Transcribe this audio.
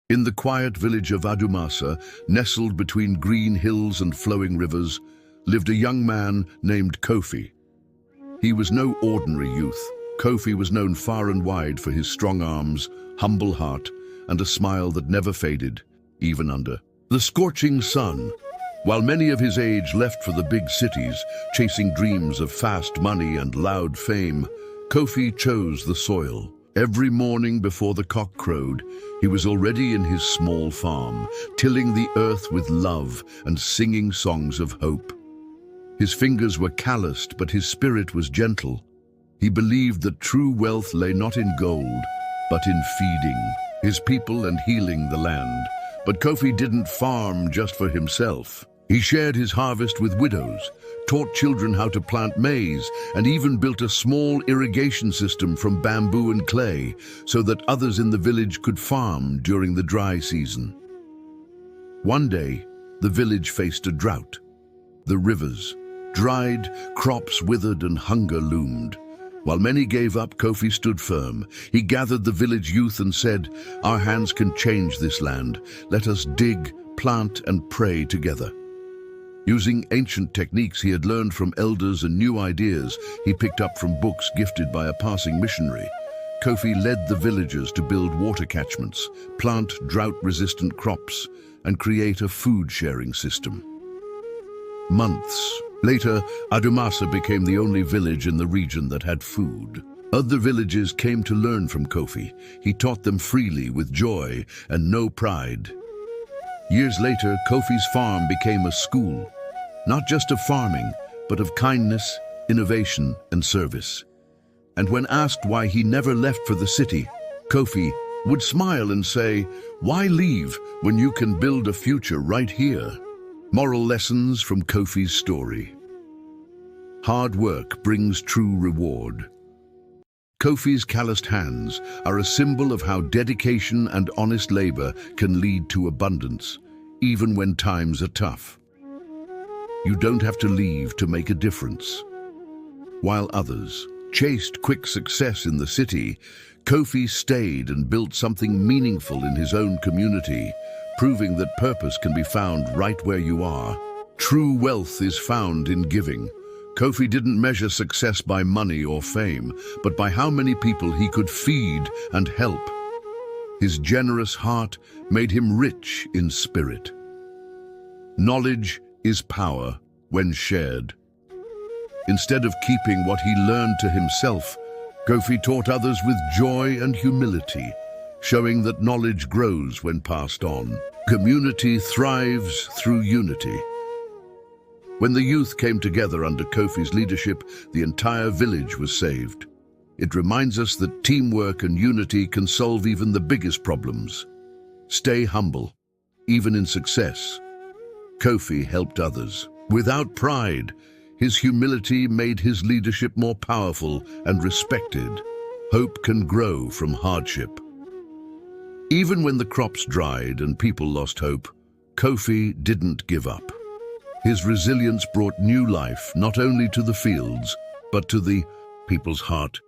In the quiet village of Adumasa, nestled between green hills and flowing rivers, lived a young man named Kofi. He was no ordinary youth. Kofi was known far and wide for his strong arms, humble heart, and a smile that never faded, even under the scorching sun. While many of his age left for the big cities, chasing dreams of fast money and loud fame, Kofi chose the soil. Every morning before the cock crowed, he was already in his small farm, tilling the earth with love and singing songs of hope. His fingers were calloused, but his spirit was gentle. He believed that true wealth lay not in gold, but in feeding his people and healing the land. But Kofi didn't farm just for himself. He shared his harvest with widows, taught children how to plant maize, and even built a small irrigation system from bamboo and clay so that others in the village could farm during the dry season. One day, the village faced a drought. The rivers dried, crops withered, and hunger loomed. While many gave up, Kofi stood firm. He gathered the village youth and said, "Our hands can change this land. Let us dig, plant, and pray together." Using ancient techniques he had learned from elders and new ideas he picked up from books gifted by a passing missionary, Kofi led the villagers to build water catchments, plant drought-resistant crops, and create a food-sharing system. Months later, Adumasa became the only village in the region that had food. Other villages came to learn from Kofi. He taught them freely, with joy and no pride. Years later, Kofi's farm became a school, not just of farming, but of kindness, innovation, and service. And when asked why he never left for the city, Kofi would smile and say, "Why leave when you can build a future right here?" Moral lessons from Kofi's story. Hard work brings true reward. Kofi's calloused hands are a symbol of how dedication and honest labor can lead to abundance, even when times are tough. You don't have to leave to make a difference. While others chased quick success in the city, Kofi stayed and built something meaningful in his own community, proving that purpose can be found right where you are. True wealth is found in giving. Kofi didn't measure success by money or fame, but by how many people he could feed and help. His generous heart made him rich in spirit. Knowledge is power when shared. Instead of keeping what he learned to himself, Kofi taught others with joy and humility, showing that knowledge grows when passed on. Community thrives through unity. When the youth came together under Kofi's leadership, the entire village was saved. It reminds us that teamwork and unity can solve even the biggest problems. Stay humble, even in success. Kofi helped others. Without pride, his humility made his leadership more powerful and respected. Hope can grow from hardship. Even when the crops dried and people lost hope, Kofi didn't give up. His resilience brought new life not only to the fields, but to the people's heart.